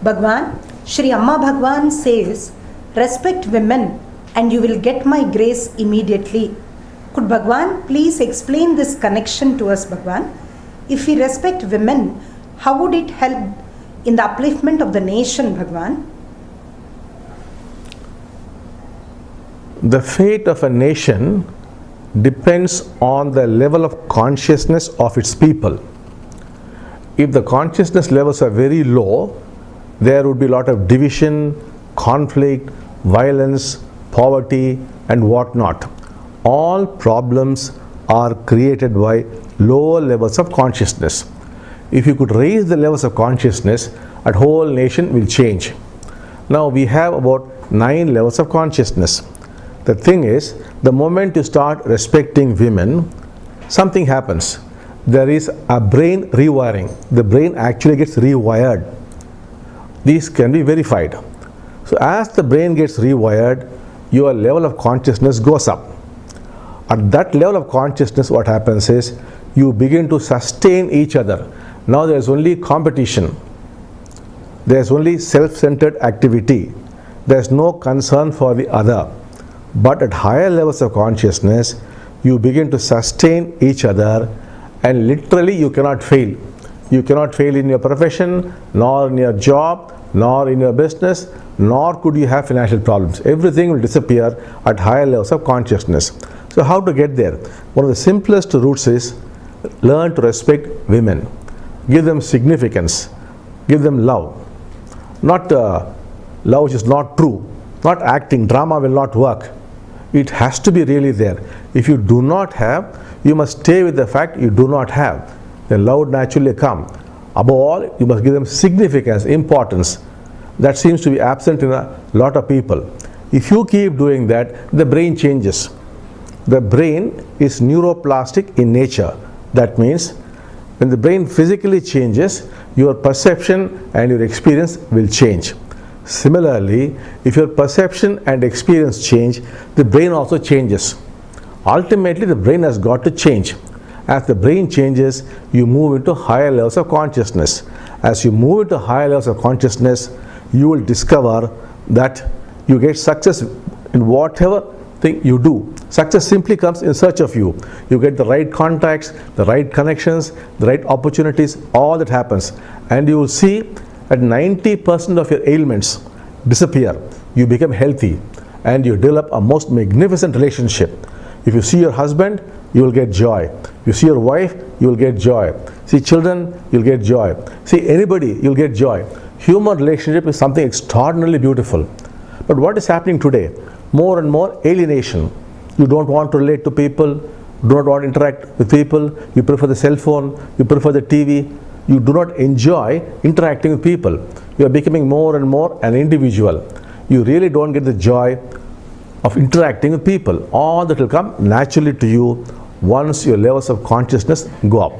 Bhagavan, Shri Amma Bhagavan says, respect women and you will get my grace immediately. Could Bhagavan please explain this connection to us, Bhagavan? If we respect women, how would it help in the upliftment of the nation, Bhagavan? The fate of a nation depends on the level of consciousness of its people. If the consciousness levels are very low, there would be a lot of division, conflict, violence, poverty, and whatnot. All problems are created by lower levels of consciousness. If you could raise the levels of consciousness, a whole nation will change. Now we have about 9 levels of consciousness. The thing is, the moment you start respecting women, something happens. There is a brain rewiring. The brain actually gets rewired. These can be verified. So as the brain gets rewired, your level of consciousness goes up. At that level of consciousness, what happens is you begin to sustain each other. Now there is only competition. There is only self-centered activity. There is no concern for the other. But at higher levels of consciousness, you begin to sustain each other, and literally you cannot fail. You cannot fail in your profession, nor in your job, nor in your business, nor could you have financial problems. Everything will disappear at higher levels of consciousness. So how to get there? One of the simplest routes is learn to respect women. Give them significance. Give them love. Not love which is not true. Not acting. Drama will not work. It has to be really there. If you do not have, you must stay with the fact you do not have. Then love would naturally come. Above all, you must give them significance, importance. That seems to be absent in a lot of people. If you keep doing that, the brain changes. The brain is neuroplastic in nature. That means when the brain physically changes, your perception and your experience will change. Similarly, if your perception and experience change, the brain also changes. Ultimately, the brain has got to change. As the brain changes, you move into higher levels of consciousness. As you move into higher levels of consciousness, you will discover that you get success in whatever thing you do. Success simply comes in search of you. You get the right contacts, the right connections, the right opportunities, all that happens. And you will see that 90% of your ailments disappear. You become healthy and you develop a most magnificent relationship. If you see your husband, you will get joy. You see your wife, you will get joy. See children, you'll get joy. See anybody, you'll get joy. Human relationship is something extraordinarily beautiful. But what is happening today? More and more alienation. You don't want to relate to people, do not want to interact with people, you prefer the cell phone, you prefer the TV, you do not enjoy interacting with people. You are becoming more and more an individual. You really don't get the joy of interacting with people. All that will come naturally to you once your levels of consciousness go up.